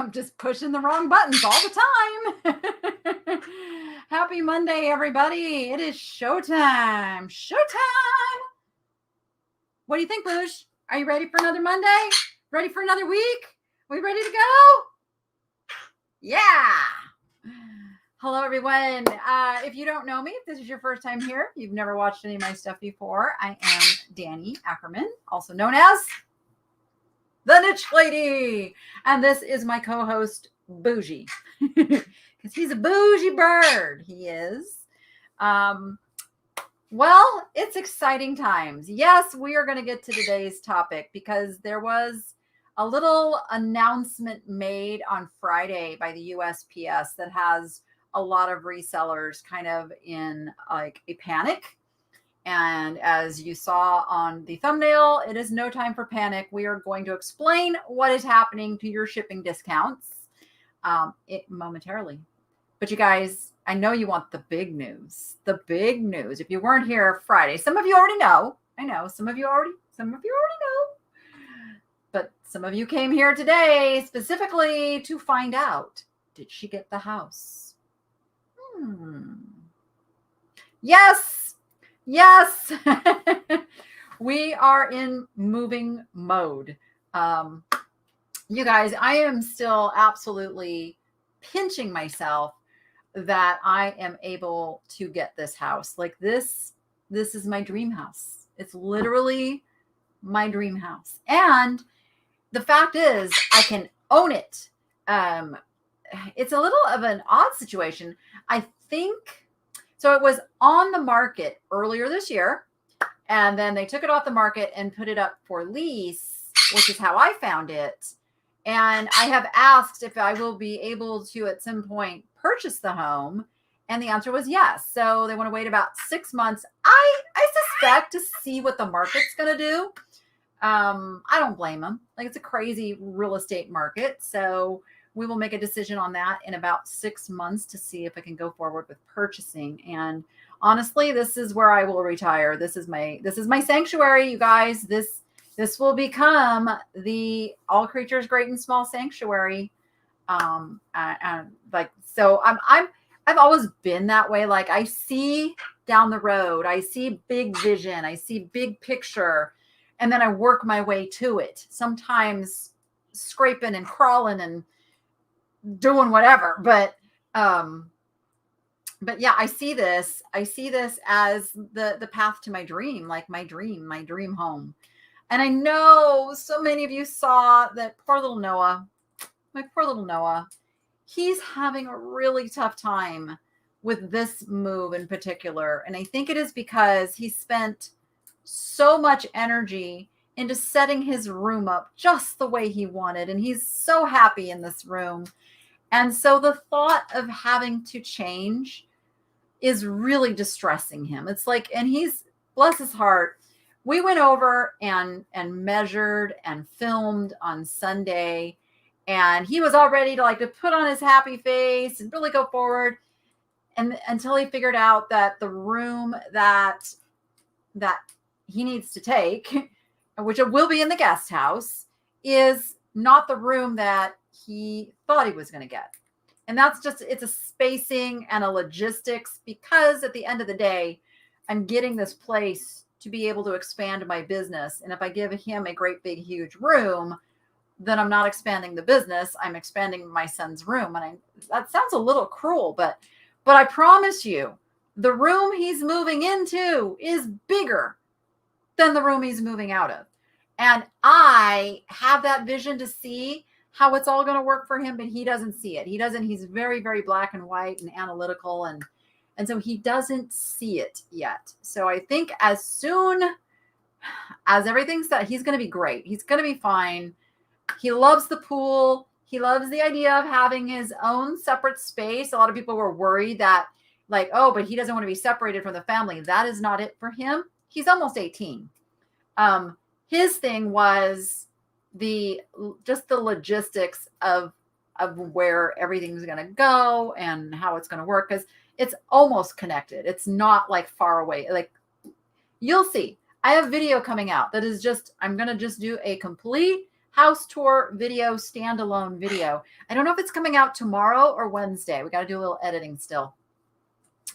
I'm just pushing the wrong buttons all the time. Happy Monday, everybody. It is showtime. Showtime. What do you think, Boosh? Are you ready for another Monday? Ready for another week? We ready to go? Yeah. Hello, everyone. If you don't know me, if this is your first time here, you've never watched any of my stuff before, I am Danny Ackerman, also known as the Niche Lady. And this is my co-host, Bougie, because he's a bougie bird. He is. Well, it's exciting times. Yes, we are going to get to today's topic because there was a little announcement made on Friday by the USPS that has a lot of resellers kind of in like a panic. And as you saw on the thumbnail, it is no time for panic. We are going to explain what is happening to your shipping discounts momentarily. But you guys, I know you want the big news. The big news. If you weren't here Friday, some of you already know. I know some of you already know. But some of you came here today specifically to find out, did she get the house? Yes. We are in moving mode. You guys, I am still absolutely pinching myself that I am able to get this house. Like this is my dream house. It's literally my dream house. And the fact is I can own it. It's a little of an odd situation. I think, so it was on the market earlier this year, and then they took it off the market and put it up for lease, which is how I found it. And I have asked if I will be able to at some point purchase the home. And the answer was yes. So they want to wait about 6 months. I suspect to see what the market's going to do. I don't blame them. Like, it's a crazy real estate market. So we will make a decision on that in about 6 months to see if I can go forward with purchasing. And honestly, this is where I will retire. This is my sanctuary, you guys. This will become the all creatures great and small sanctuary. And like, so I've always been that way. Like, I see down the road, I see big vision, I see big picture, and then I work my way to it. Sometimes scraping and crawling and doing whatever. But yeah, I see this as the path to my dream, like my dream home. And I know so many of you saw that my poor little Noah, he's having a really tough time with this move in particular. And I think it is because he spent so much energy into setting his room up just the way he wanted. And he's so happy in this room. And so the thought of having to change is really distressing him. It's like, and he's, bless his heart, we went over and measured and filmed on Sunday, and he was all ready to put on his happy face and really go forward. And until he figured out that the room that he needs to take, which it will be in the guest house, is not the room that he thought he was going to get. And that's just, it's a spacing and a logistics, because at the end of the day, I'm getting this place to be able to expand my business. And if I give him a great big huge room, then I'm not expanding the business. I'm expanding my son's room. And that sounds a little cruel, but I promise you, the room he's moving into is bigger than the room he's moving out of. And I have that vision to see how it's all going to work for him, but he doesn't see it. He's very, very black and white and analytical. And so he doesn't see it yet. So I think as soon as everything's set, he's going to be great. He's going to be fine. He loves the pool. He loves the idea of having his own separate space. A lot of people were worried that, like, oh, but he doesn't want to be separated from the family. That is not it for him. He's almost 18. His thing was just the logistics of where everything's going to go and how it's going to work, because it's almost connected. It's not like far away. Like, you'll see. I have video coming out that is just, I'm going to just do a complete house tour video, standalone video. I don't know if it's coming out tomorrow or Wednesday. We got to do a little editing still,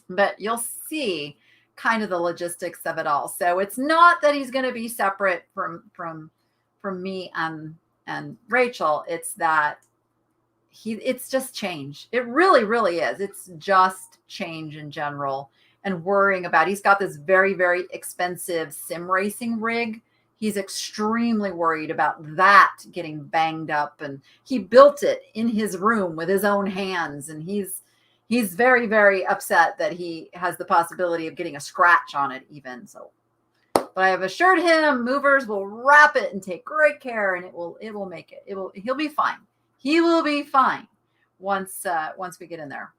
but you'll see kind of the logistics of it all. So it's not that he's going to be separate from me and Rachel. It's that it's just change. It really, really is. It's just change in general, and worrying about, he's got this very, very expensive sim racing rig. He's extremely worried about that getting banged up, and he built it in his room with his own hands. And he's very, very upset that he has the possibility of getting a scratch on it even. So, but I have assured him movers will wrap it and take great care, and it will make it. He'll be fine. He will be fine once we get in there.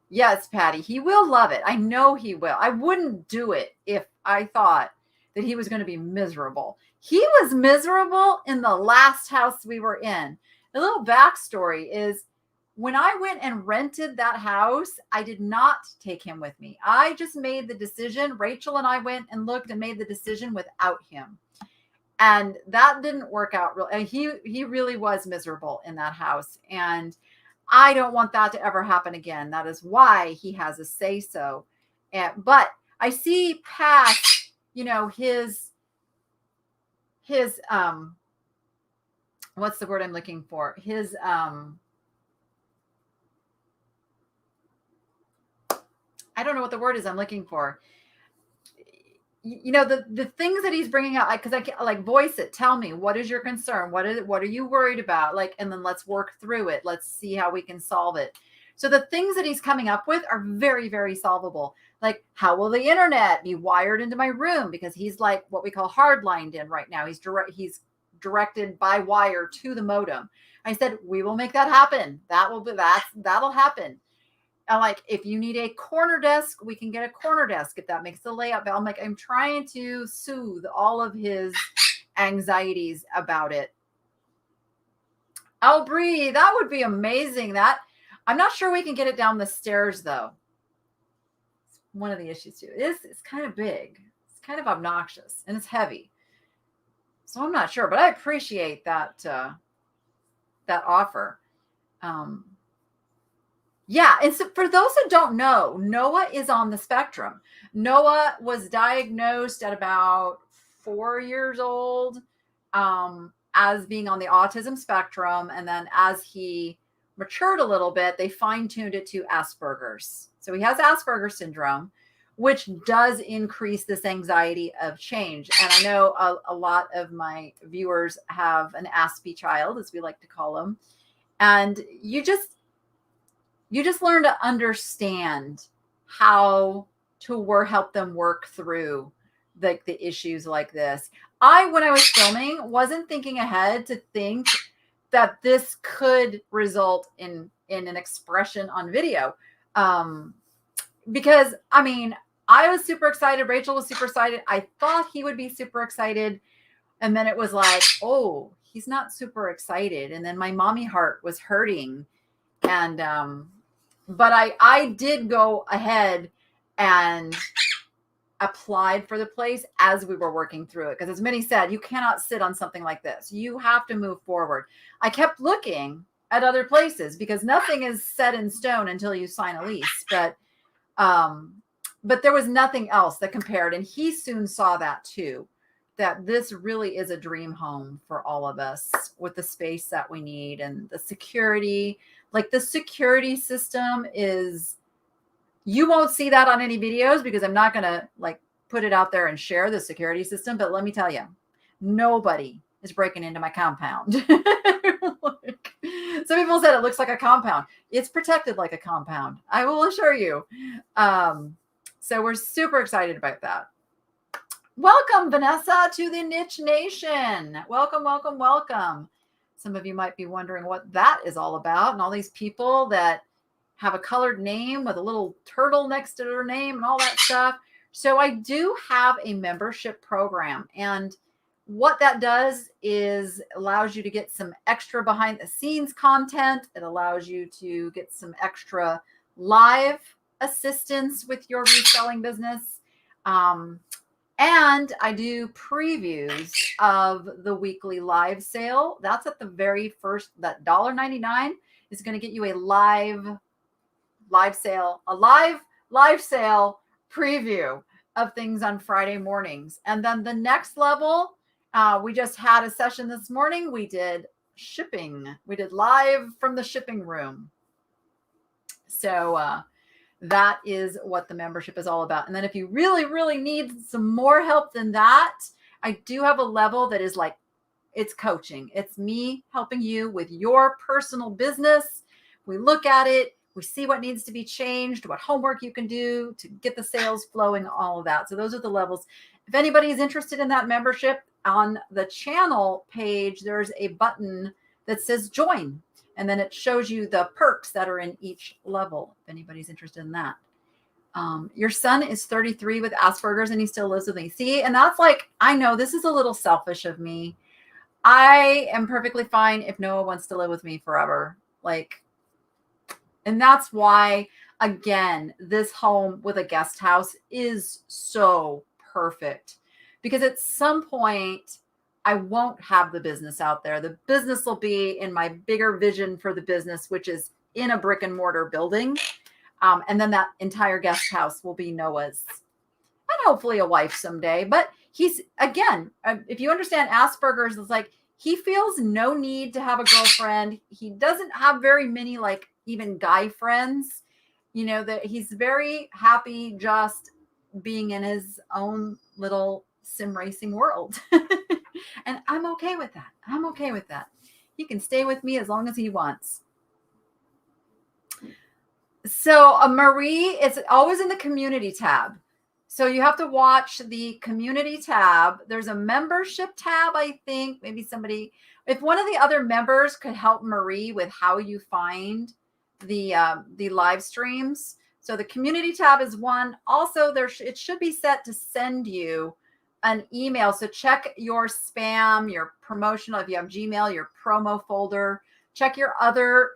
Yes, Patty, he will love it. I know he will. I wouldn't do it if I thought that he was going to be miserable. He was miserable in the last house we were in. A little backstory is, when I went and rented that house, I did not take him with me. I just made the decision. Rachel and I went and looked and made the decision without him. And that didn't work out really. He really was miserable in that house. And I don't want that to ever happen again. That is why he has a say so. But I see past, his what's the word I'm looking for? His I don't know what the word is I'm looking for. The things that he's bringing out, because I can like voice it. Tell me, what is your concern? What are you worried about? And then let's work through it. Let's see how we can solve it. So the things that he's coming up with are very, very solvable. Like, how will the internet be wired into my room? Because he's like what we call hardlined in right now. He's directed by wire to the modem. I said, we will make that happen. That'll happen. I'm like, if you need a corner desk, we can get a corner desk if that makes the layout. I'm like, I'm trying to soothe all of his anxieties about it. Oh, Bree, that would be amazing. I'm not sure we can get it down the stairs though. It's one of the issues too. It's kind of big. It's kind of obnoxious and it's heavy. So I'm not sure, but I appreciate that offer. Yeah. And so for those who don't know, Noah is on the spectrum. Noah was diagnosed at about 4 years old as being on the autism spectrum. And then as he matured a little bit, they fine-tuned it to Asperger's. So he has Asperger's syndrome, which does increase this anxiety of change. And I know a lot of my viewers have an Aspie child, as we like to call them. And you just learn to understand how to help them work through the issues like this. When I was filming, wasn't thinking ahead to think that this could result in an expression on video. Because, I was super excited. Rachel was super excited. I thought he would be super excited. And then it was like, oh, he's not super excited. And then my mommy heart was hurting. And, but I did go ahead and applied for the place as we were working through it. Because as Minnie said, you cannot sit on something like this. You have to move forward. I kept looking at other places because nothing is set in stone until you sign a lease. But there was nothing else that compared. And he soon saw that too, that this really is a dream home for all of us with the space that we need and the security. Like the security system is, you won't see that on any videos because I'm not going to put it out there and share the security system. But let me tell you, nobody is breaking into my compound. Some people said it looks like a compound. It's protected like a compound. I will assure you. So we're super excited about that. Welcome, Vanessa, to the Niche Nation. Welcome, welcome, welcome. Some of you might be wondering what that is all about, and all these people that have a colored name with a little turtle next to their name and all that stuff. So I do have a membership program, and what that does is allows you to get some extra behind the scenes content. It allows you to get some extra live assistance with your reselling business. And I do previews of the weekly live sale. That's at the very first. That $1.99 is going to get you a live sale, a live sale preview of things on Friday mornings. And then the next level, we just had a session this morning. We did shipping. We did live from the shipping room. So that is what the membership is all about. And then if you really, really need some more help than that, I do have a level that is like, it's coaching. It's me helping you with your personal business. We look at it. We see what needs to be changed, what homework you can do to get the sales flowing, all of that. So those are the levels. If anybody is interested in that membership, on the channel page, there's a button that says join. And then it shows you the perks that are in each level, if anybody's interested in that. Your son is 33 with Asperger's and he still lives with me. See, and that's like, I know this is a little selfish of me. I am perfectly fine if Noah wants to live with me forever. Like, and that's why, again, this home with a guest house is so perfect, because at some point I won't have the business out there. The business will be in my bigger vision for the business, which is in a brick and mortar building. And then that entire guest house will be Noah's, and hopefully a wife someday. But he's, again, if you understand Asperger's, it's like he feels no need to have a girlfriend. He doesn't have very many, like, even guy friends, that he's very happy just being in his own little sim racing world. And I'm okay with that. I'm okay with that. He can stay with me as long as he wants. So Marie, it's always in the community tab. So you have to watch the community tab. There's a membership tab, I think. Maybe somebody, if one of the other members could help Marie with how you find the live streams. So the community tab is one. Also, it should be set to send you an email. So check your spam, your promotional, if you have Gmail, your promo folder. Check your other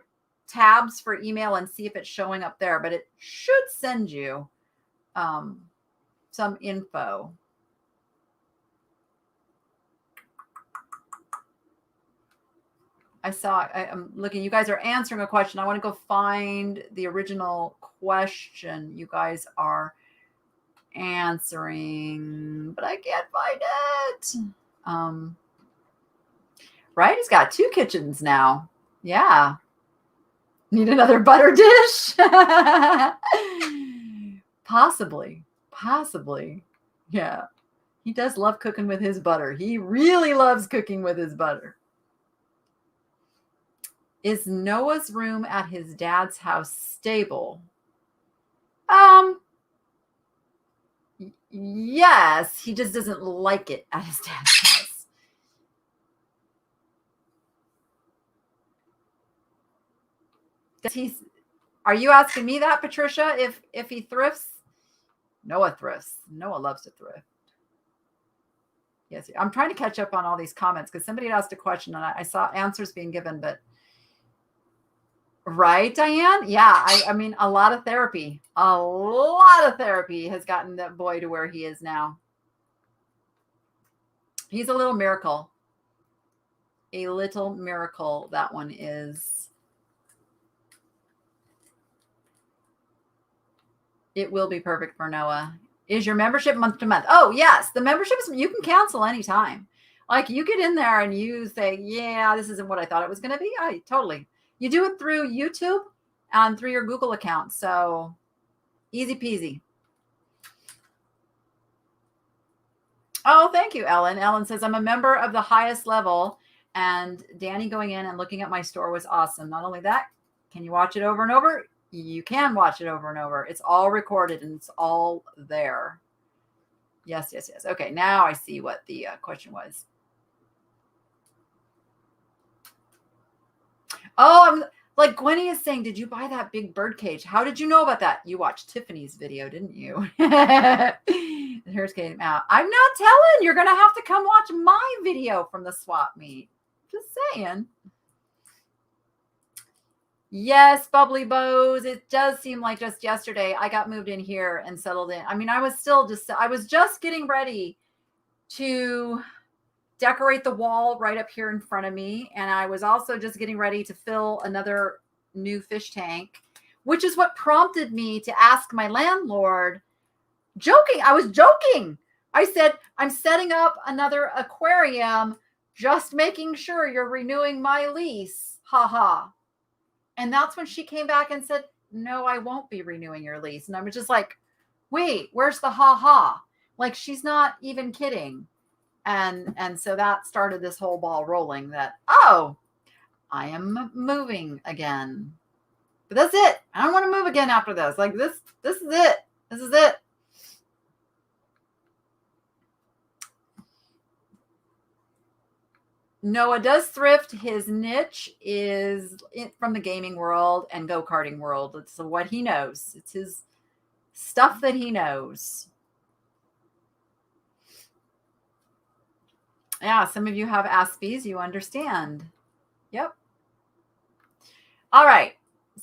tabs for email and see if it's showing up there. But it should send you some info. I'm looking, you guys are answering a question. I want to go find the original question you guys are answering, but I can't find it. Right? He's got 2 kitchens now. Yeah. Need another butter dish? Possibly. Yeah. He does love cooking with his butter. He really loves cooking with his butter. Is Noah's room at his dad's house stable? Yes, he just doesn't like it at his dad's house. Are you asking me that, Patricia, if he thrifts? Noah thrifts. Noah loves to thrift. Yes, I'm trying to catch up on all these comments because somebody asked a question and I saw answers being given, but right, Diane? Yeah, I mean, a lot of therapy has gotten that boy to where he is now. He's a little miracle. A little miracle, that one is. It will be perfect for Noah. Is your membership month to month? Oh, yes. The membership is, you can cancel anytime. Like, you get in there and you say, yeah, this isn't what I thought it was going to be. Totally. You do it through YouTube and through your Google account. So easy peasy. Oh, thank you, Ellen. Ellen says, I'm a member of the highest level, and Danny going in and looking at my store was awesome. Not only that, can you watch it over and over? You can watch it over and over. It's all recorded and it's all there. Yes. Okay, now I see what the question was. Oh, I'm like, Gwenny is saying, did you buy that big bird cage? How did you know about that? You watched Tiffany's video, didn't you? Here's Kate out. I'm not telling. You're going to have to come watch my video from the swap meet. Just saying. Yes, bubbly bows. It does seem like just yesterday I got moved in here and settled in. I mean, I was just getting ready to decorate the wall right up here in front of me. And I was also just getting ready to fill another new fish tank, which is what prompted me to ask my landlord, joking. I was joking. I said, I'm setting up another aquarium, just making sure you're renewing my lease. Ha ha. And that's when she came back and said, no, I won't be renewing your lease. And I was just like, wait, where's the ha ha? Like, she's not even kidding. And so that started this whole ball rolling that, oh, I am moving again. But that's it. I don't want to move again after this. Like, this is it. This is it. Noah does thrift. His niche is from the gaming world and go-karting world. It's what he knows. It's his stuff that he knows. Yeah, some of you have Aspies. You understand. Yep. All right.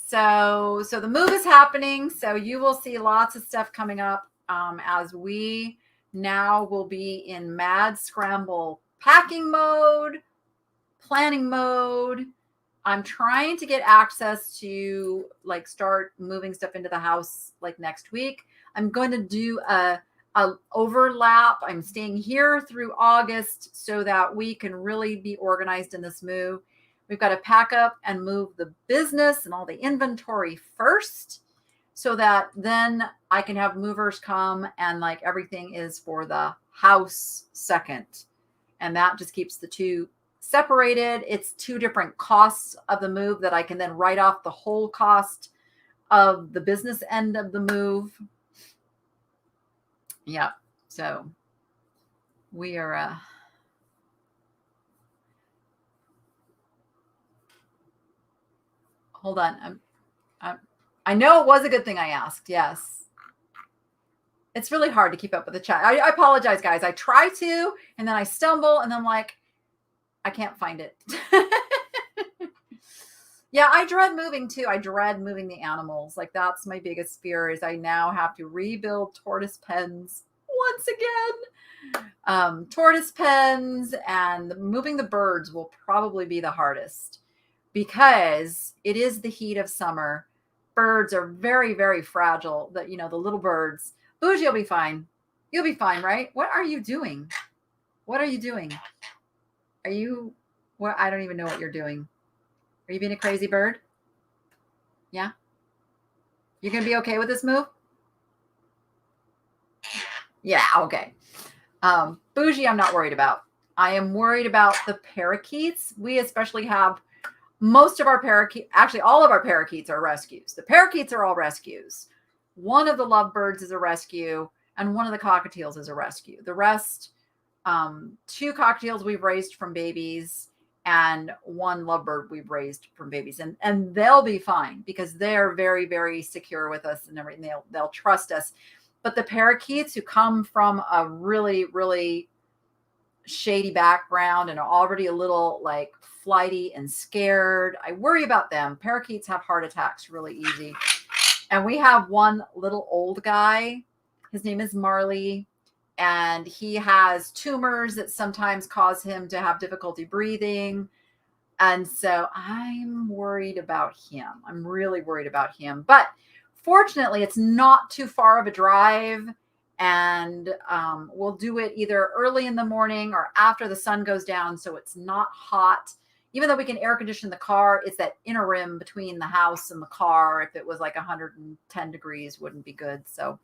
So the move is happening. So you will see lots of stuff coming up as we now will be in mad scramble packing mode, planning mode. I'm trying to get access to like start moving stuff into the house like next week. I'm going to do a overlap. I'm staying here through August so that we can really be organized in this move. We've got to pack up and move the business and all the inventory first so that then I can have movers come and like everything is for the house second. And that just keeps the two separated. It's two different costs of the move that I can then write off the whole cost of the business end of the move. Yeah. So we are, hold on. I know it was a good thing I asked. Yes. It's really hard to keep up with the chat. I apologize, guys. I try to, and then I stumble, and I'm like, I can't find it. Yeah, I dread moving too. I dread moving the animals. Like that's my biggest fear is I now have to rebuild tortoise pens once again. Tortoise pens and moving the birds will probably be the hardest because it is the heat of summer. Birds are very, very fragile. That the little birds. Bougie, you'll be fine. You'll be fine, right? What are you doing? What are you doing? Are you? What? I don't even know what you're doing. Are you being a crazy bird? Yeah. You're gonna be okay with this move? Yeah. Okay. Bougie, I'm not worried about. I am worried about the parakeets. We especially have most of our parakeet, actually all of our parakeets are rescues. The parakeets are all rescues. One of the lovebirds is a rescue and one of the cockatiels is a rescue. The rest, two cockatiels we've raised from babies and one lovebird we've raised from babies. And they'll be fine because they're very, very secure with us and everything. They'll trust us. But the parakeets who come from a really, really shady background and are already a little like flighty and scared, I worry about them. Parakeets have heart attacks really easy. And we have one little old guy. His name is Marley. And he has tumors that sometimes cause him to have difficulty breathing. And so I'm worried about him. I'm really worried about him. But fortunately, it's not too far of a drive. And we'll do it either early in the morning or after the sun goes down. So it's not hot. Even though we can air condition the car, it's that interim between the house and the car. If it was like 110 degrees, wouldn't be good. So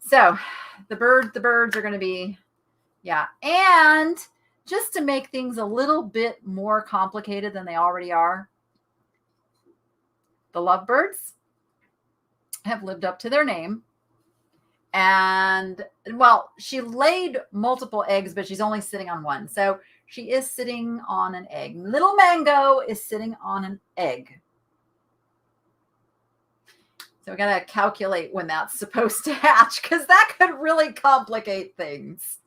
the birds are going to be, yeah. And just to make things a little bit more complicated than they already are, the lovebirds have lived up to their name. And well, she laid multiple eggs, but she's only sitting on one. So she is sitting on an egg. Little Mango is sitting on an egg. So we got to calculate when that's supposed to hatch because that could really complicate things.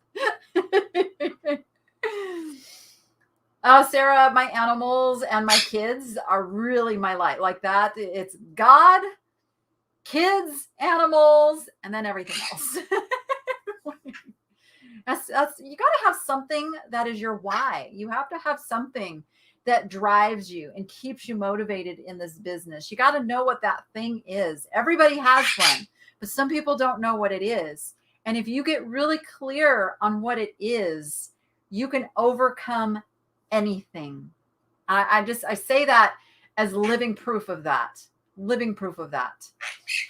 Oh, Sarah, my animals and my kids are really my light. Like that. It's God, kids, animals, and then everything else. That's you got to have something that is your why. You have to have something that drives you and keeps you motivated in this business. You got to know what that thing is. Everybody has one, but some people don't know what it is. And if you get really clear on what it is, you can overcome anything. I say that as living proof of that. Living proof of that.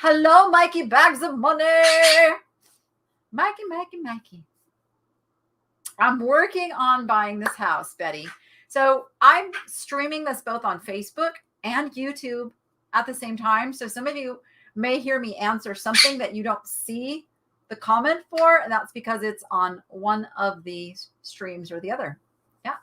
Hello, Mikey, bags of money. Mikey. I'm working on buying this house, Betty. So I'm streaming this both on Facebook and YouTube at the same time. So some of you may hear me answer something that you don't see the comment for, and that's because it's on one of the streams or the other. Yeah.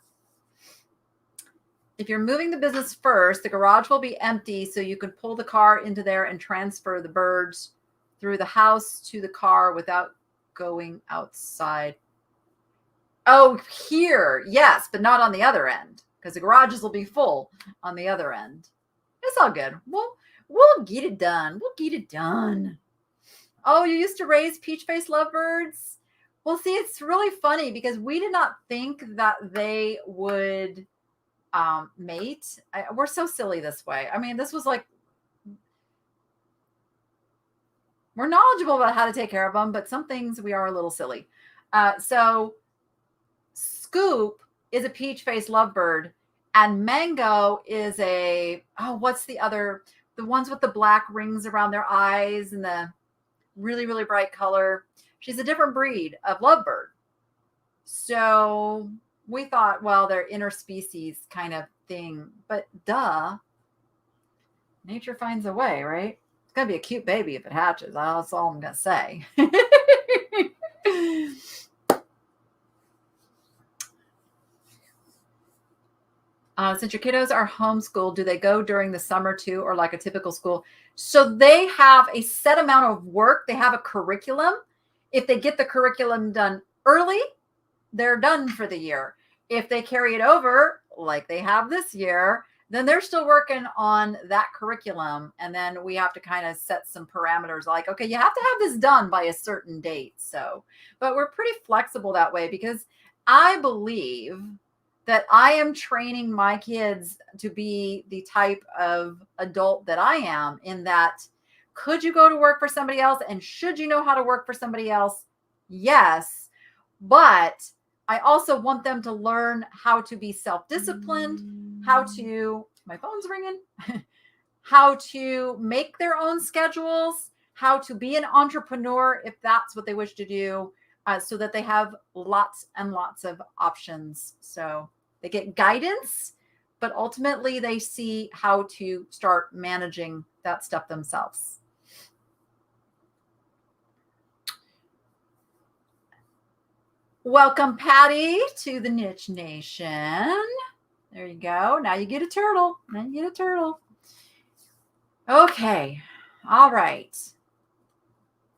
If you're moving the business first, the garage will be empty, so you can pull the car into there and transfer the birds through the house to the car without going outside. Oh, here, yes, but not on the other end, because the garages will be full on the other end. It's all good. We'll get it done. We'll get it done. Oh, you used to raise peach-faced lovebirds? Well, see, it's really funny because we did not think that they would mate. We're so silly this way. I mean, this was like, we're knowledgeable about how to take care of them, but some things we are a little silly. So Scoop is a peach-faced lovebird, and Mango is what's the other? The ones with the black rings around their eyes and the really, really bright color. She's a different breed of lovebird. So we thought, well, they're interspecies kind of thing, but duh, nature finds a way, right? It's gonna be a cute baby if it hatches. That's all I'm gonna say. Since your kiddos are homeschooled, do they go during the summer too, or like a typical school? So they have a set amount of work. They have a curriculum. If they get the curriculum done early, they're done for the year. If they carry it over, like they have this year, then they're still working on that curriculum. And then we have to kind of set some parameters like, okay, you have to have this done by a certain date. So, but we're pretty flexible that way because I believe that I am training my kids to be the type of adult that I am, in that, could you go to work for somebody else? And should you know how to work for somebody else? Yes. But I also want them to learn how to be self-disciplined, my phone's ringing, how to make their own schedules, how to be an entrepreneur if that's what they wish to do, so that they have lots and lots of options. So they get guidance, but ultimately they see how to start managing that stuff themselves. Welcome, Patty, to the Niche Nation. There you go. Now you get a turtle. Okay. All right.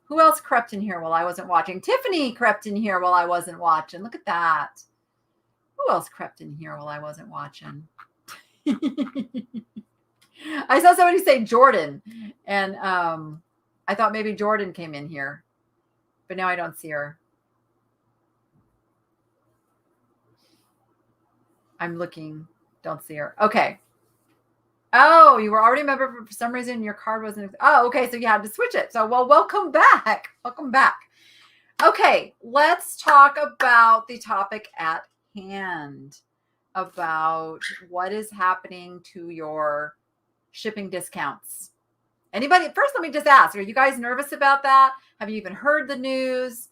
Who else crept in here while I wasn't watching? Tiffany crept in here while I wasn't watching. Look at that. Who else crept in here while I wasn't watching? I saw somebody say Jordan, and I thought maybe Jordan came in here, but now I don't see her. I'm looking, don't see her. Okay. Oh, you were already a member, for some reason your card wasn't. Oh, okay. So you had to switch it. So, well, welcome back. Welcome back. Okay. Let's talk about the topic at hand, about what is happening to your shipping discounts. Anybody? First, let me just ask, are you guys nervous about that? Have you even heard the news?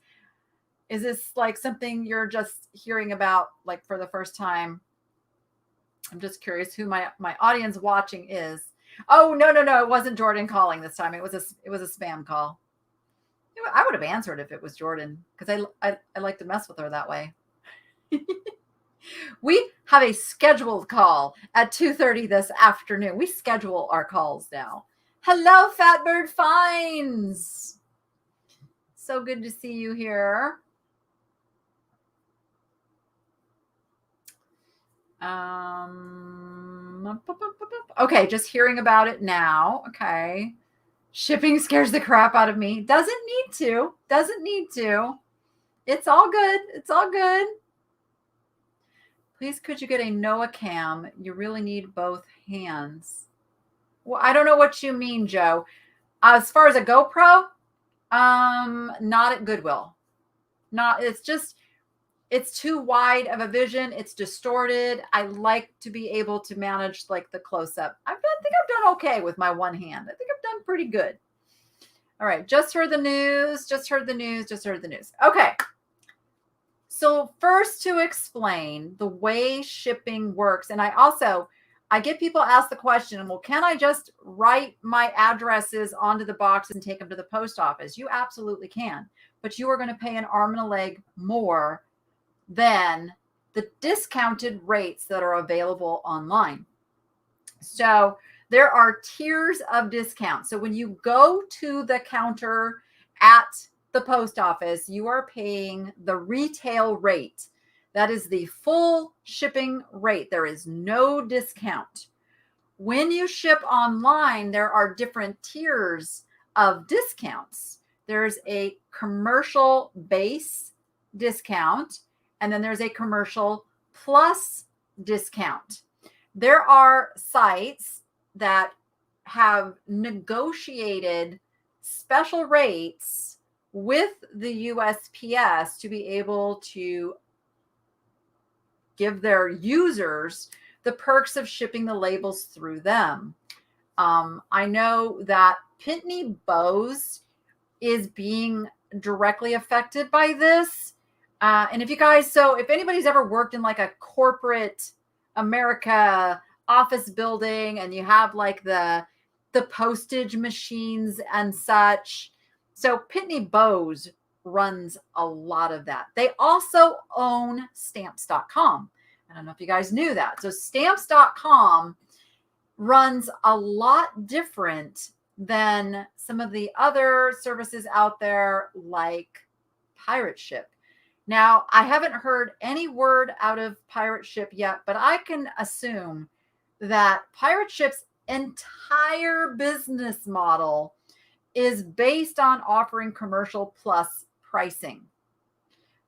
Is this like something you're just hearing about like for the first time? I'm just curious who my audience watching is. Oh, no. It wasn't Jordan calling this time. It was a spam call. I would have answered if it was Jordan, because I like to mess with her that way. We have a scheduled call at 2:30 this afternoon. We schedule our calls now. Hello, Fatbird Finds. So good to see you here. Okay, just hearing about it now. Okay. Shipping scares the crap out of me. Doesn't need to. Doesn't need to. It's all good. It's all good. Please, could you get a Noah cam? You really need both hands. Well, I don't know what you mean, Joe. As far as a GoPro, not at Goodwill. Not, it's too wide of a vision. It's distorted. I like to be able to manage like the close up. I think I've done okay with my one hand. I think I've done pretty good. All right. Just heard the news. Just heard the news. Just heard the news. Okay. So first, to explain the way shipping works. And I get people ask the question, well, can I just write my addresses onto the box and take them to the post office? You absolutely can, but you are going to pay an arm and a leg more than the discounted rates that are available online. So there are tiers of discounts. So when you go to the counter at the post office, you are paying the retail rate. That is the full shipping rate. There is no discount. When you ship online, there are different tiers of discounts. There's a commercial base discount, and then there's a commercial plus discount. There are sites that have negotiated special rates with the USPS to be able to give their users the perks of shipping the labels through them. I know that Pitney Bowes is being directly affected by this. And if anybody's ever worked in like a corporate America office building and you have like the postage machines and such. So Pitney Bowes runs a lot of that. They also own stamps.com. I don't know if you guys knew that. So stamps.com runs a lot different than some of the other services out there like Pirate Ship. Now, I haven't heard any word out of Pirate Ship yet, but I can assume that Pirate Ship's entire business model is based on offering commercial plus pricing.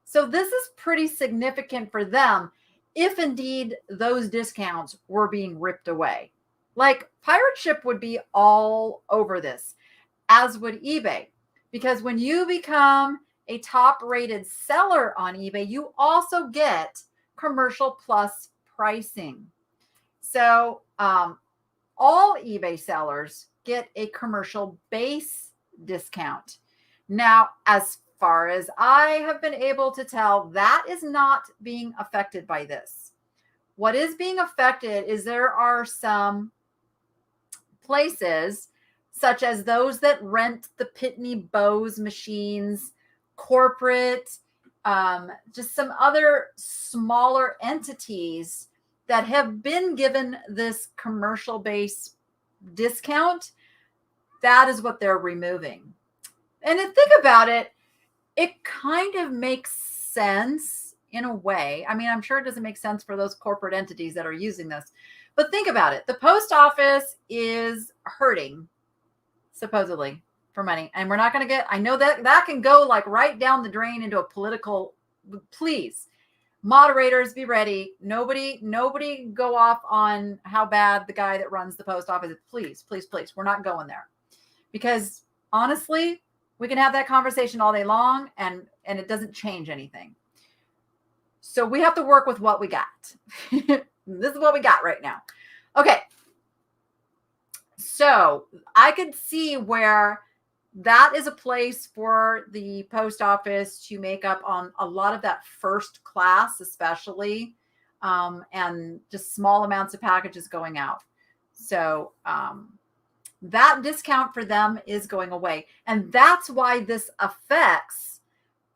So this is pretty significant for them if indeed those discounts were being ripped away. Like Pirate Ship would be all over this, as would eBay, because when you become a top rated seller on eBay, you also get commercial plus pricing. So all eBay sellers get a commercial base discount. Now, as far as I have been able to tell, that is not being affected by this. What is being affected is there are some places, such as those that rent the Pitney Bowes machines, corporate, just some other smaller entities that have been given this commercial base discount. That is what they're removing. And to think about it, it kind of makes sense in a way. I mean, I'm sure it doesn't make sense for those corporate entities that are using this, but think about it. The post office is hurting, supposedly, for money. And we're not going to get, I know that can go like right down the drain into a political, please, moderators, be ready. Nobody go off on how bad the guy that runs the post office is. Please, please, please. We're not going there. Because honestly, we can have that conversation all day long and it doesn't change anything. So we have to work with what we got. This is what we got right now. Okay. So I could see where that is a place for the post office to make up on a lot of that first class, especially, and just small amounts of packages going out. So that discount for them is going away. And that's why this affects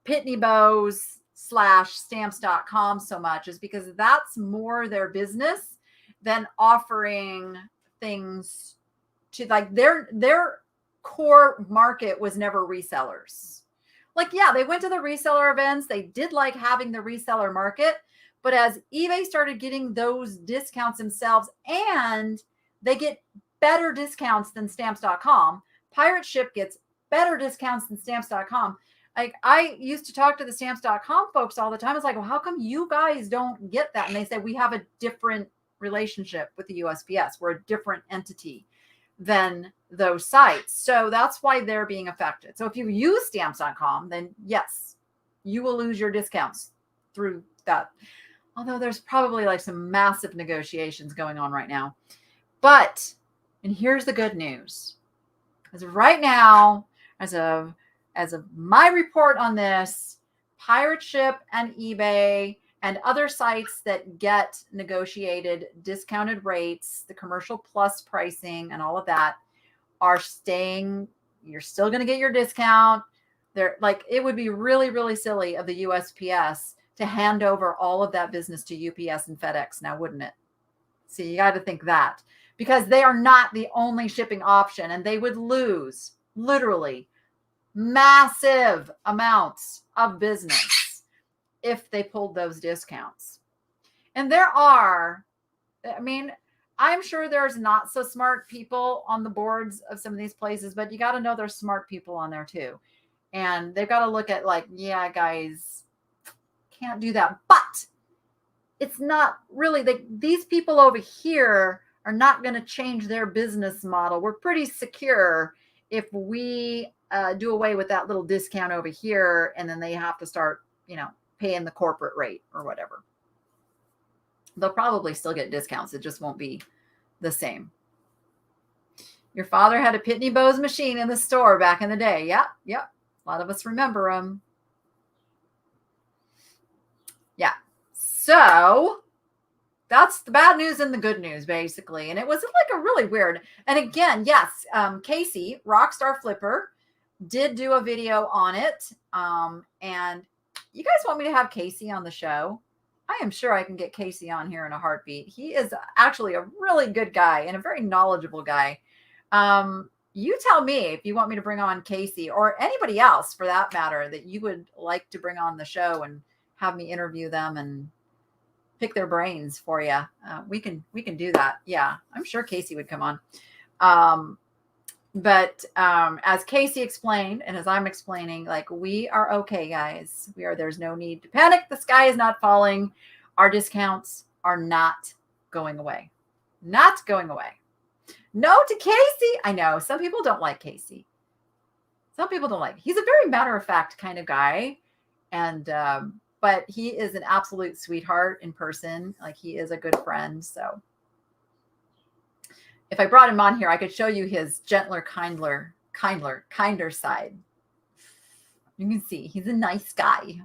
Pitney Bowes / stamps.com so much, is because that's more their business than offering things to like their core market was never resellers. Like, yeah, they went to the reseller events. They did like having the reseller market. But as eBay started getting those discounts themselves, and they get better discounts than stamps.com, Pirate Ship gets better discounts than stamps.com. Like, I used to talk to the stamps.com folks all the time. It's like, well, how come you guys don't get that? And they say, we have a different relationship with the USPS. We're a different entity than those sites. So that's why they're being affected. So if you use stamps.com, then yes, you will lose your discounts through that. Although there's probably like some massive negotiations going on right now. But, and here's the good news. As of right now, as of my report on this, Pirate Ship and eBay and other sites that get negotiated discounted rates, the commercial plus pricing and all of that are staying. You're still going to get your discount. They're like, it would be really, really silly of the USPS to hand over all of that business to UPS and FedEx now, wouldn't it? See, you got to think that, because they are not the only shipping option, and they would lose literally massive amounts of business if they pulled those discounts. And there are, I mean, I'm sure there's not so smart people on the boards of some of these places, but you got to know there's smart people on there too. And they've got to look at like, yeah, guys, can't do that. But it's not really, these people over here are not going to change their business model. We're pretty secure if we do away with that little discount over here, and then they have to start, paying the corporate rate or whatever. They'll probably still get discounts. It just won't be the same. Your father had a Pitney Bowes machine in the store back in the day. Yep. A lot of us remember them. Yeah. So that's the bad news and the good news, basically. And it was like a really weird. And again, yes, Casey, Rockstar Flipper, did do a video on it. And you guys want me to have Casey on the show? I am sure I can get Casey on here in a heartbeat. He is actually a really good guy and a very knowledgeable guy. You tell me if you want me to bring on Casey or anybody else for that matter that you would like to bring on the show and have me interview them and pick their brains for you. We can do that. Yeah, I'm sure Casey would come on. But as Casey explained, and as I'm explaining, like, we are okay, guys. There's no need to panic. The sky is not falling. Our discounts are not going away. Not going away. No to Casey. I know some people don't like Casey. Some people don't like. He's a very matter-of-fact kind of guy. And but he is an absolute sweetheart in person. Like, he is a good friend. So if I brought him on here, I could show you his gentler, kinder side. You can see he's a nice guy.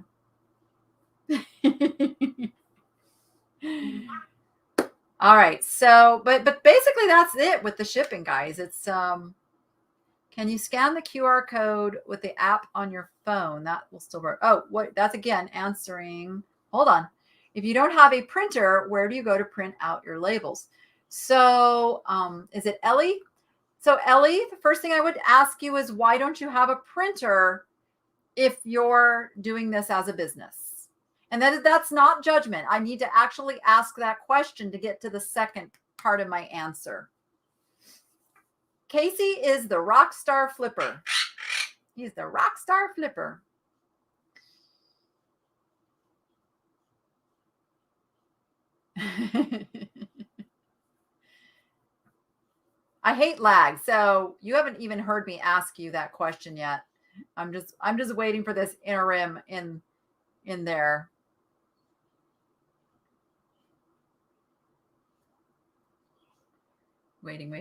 All right. So, but basically that's it with the shipping, guys. It's, can you scan the QR code with the app on your phone? That will still work. Oh, what? That's again answering. Hold on. If you don't have a printer, where do you go to print out your labels? So is it Ellie? So Ellie, the first thing I would ask you is, why don't you have a printer if you're doing this as a business? And that's not judgment. I need to actually ask that question to get to the second part of my answer. Casey is the Rockstar Flipper. He's the Rockstar Flipper. I hate lag. So you haven't even heard me ask you that question yet. I'm just waiting for this interim in there. Waiting.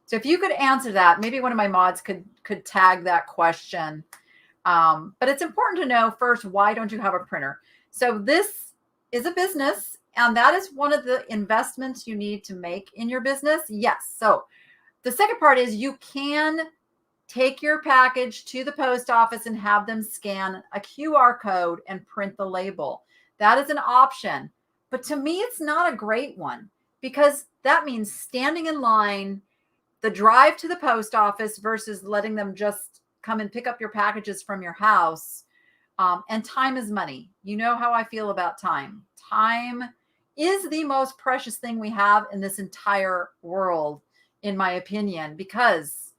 So if you could answer that, maybe one of my mods could tag that question. But it's important to know first, why don't you have a printer? So this is a business, and that is one of the investments you need to make in your business. Yes. So the second part is, you can take your package to the post office and have them scan a QR code and print the label. That is an option. But to me, it's not a great one, because that means standing in line, the drive to the post office versus letting them just come and pick up your packages from your house. And time is money. You know how I feel about time. Time is the most precious thing we have in this entire world, in my opinion, because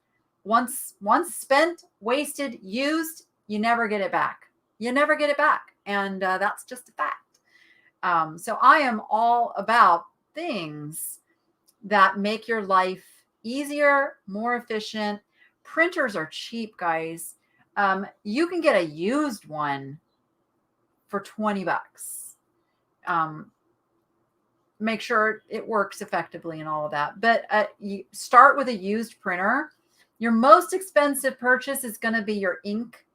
once spent, wasted, used, you never get it back. You never get it back. And that's just a fact. So I am all about things that make your life easier, more efficient. Printers are cheap, guys. You can get a used one for $20. Make sure it works effectively and all of that. But you start with a used printer. Your most expensive purchase is going to be your ink.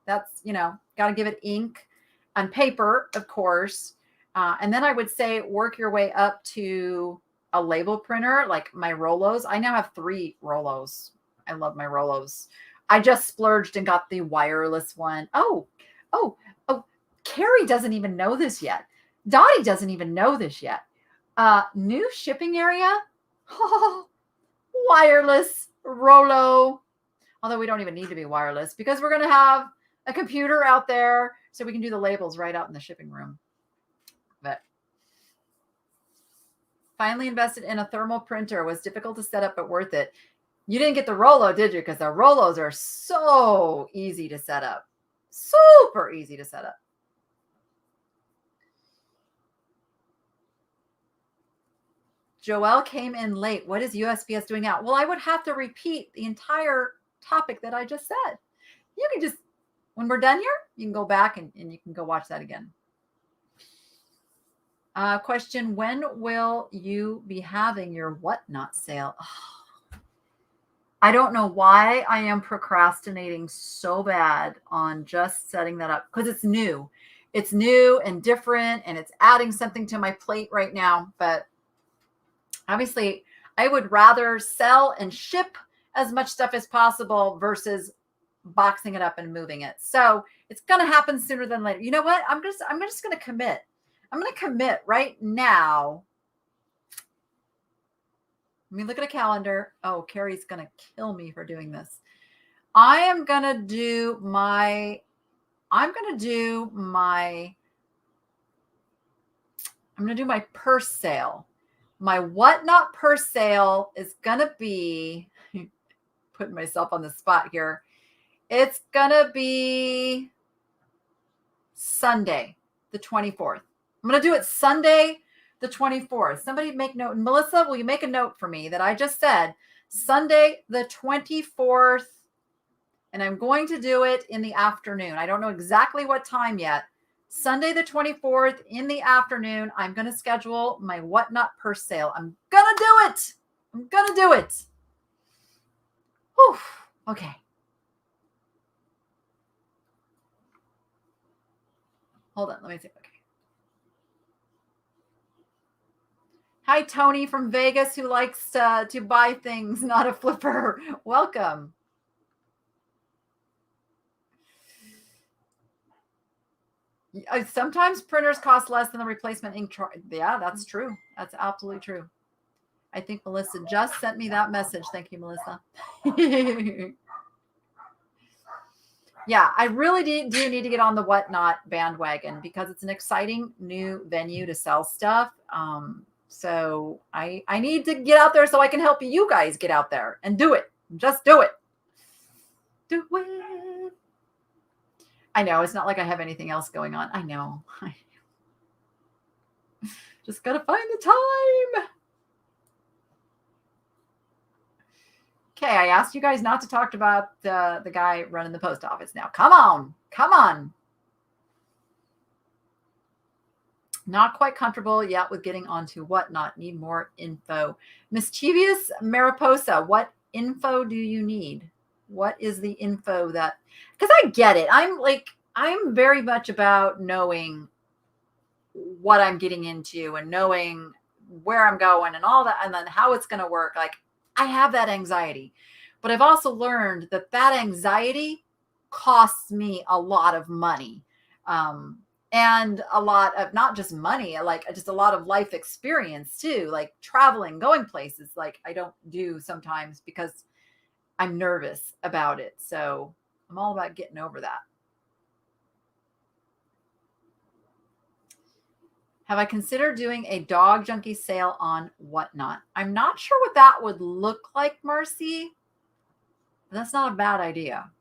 That's, got to give it ink and paper, of course. And then I would say work your way up to a label printer, like my Rollos. I now have 3 Rollos. I love my Rollos. I just splurged and got the wireless one. Oh, Carrie doesn't even know this yet. Dottie doesn't even know this yet. New shipping area. Oh, wireless Rollo. Although we don't even need to be wireless because we're going to have a computer out there so we can do the labels right out in the shipping room. But finally invested in a thermal printer. Was difficult to set up, but worth it. You didn't get the Rollo, did you? Because the Rollos are so easy to set up. Super easy to set up. Joelle came in late. What is USPS doing now? Well, I would have to repeat the entire topic that I just said. You can just, when we're done here, you can go back and you can go watch that again. Question, when will you be having your whatnot sale? Oh, I don't know why I am procrastinating so bad on just setting that up, because it's new. It's new and different, and it's adding something to my plate right now. But obviously, I would rather sell and ship as much stuff as possible versus boxing it up and moving it. So it's going to happen sooner than later. You know what? I'm just going to commit. I'm going to commit right now. Let me look at a calendar. Oh, Carrie's going to kill me for doing this. I'm going to do my purse sale. My whatnot purse sale is going to be, putting myself on the spot here. It's going to be Sunday, the 24th. I'm going to do it Sunday, the 24th. Somebody make note. Melissa, will you make a note for me that I just said Sunday, the 24th, and I'm going to do it in the afternoon. I don't know exactly what time yet. Sunday, the 24th in the afternoon, I'm going to schedule my whatnot purse sale. I'm going to do it. I'm going to do it. Whew. Okay. Hold on. Let me see. Okay. Hi, Tony from Vegas, who likes to buy things, not a flipper. Welcome. Sometimes printers cost less than the replacement ink. Yeah, that's true. That's absolutely true. I think Melissa just sent me that message. Thank you, Melissa. Yeah, I really do need to get on the whatnot bandwagon because it's an exciting new venue to sell stuff. So I need to get out there so I can help you guys get out there and do it. Just do it. Do it. I know it's not like I have anything else going on. I know. Just got to find the time. Okay, I asked you guys not to talk about the guy running the post office now. Come on. Come on. Not quite comfortable yet with getting onto whatnot. Need more info. Mischievous Mariposa, what info do you need? What is the info that, because I get it. I'm very much about knowing what I'm getting into and knowing where I'm going and all that, and then how it's going to work. Like, I have that anxiety, but I've also learned that anxiety costs me a lot of money. And a lot of not just money, like just a lot of life experience too, like traveling, going places like I don't do sometimes because I'm nervous about it. So I'm all about getting over that. Have I considered doing a dog junkie sale on Whatnot? I'm not sure what that would look like, Marcy. That's not a bad idea.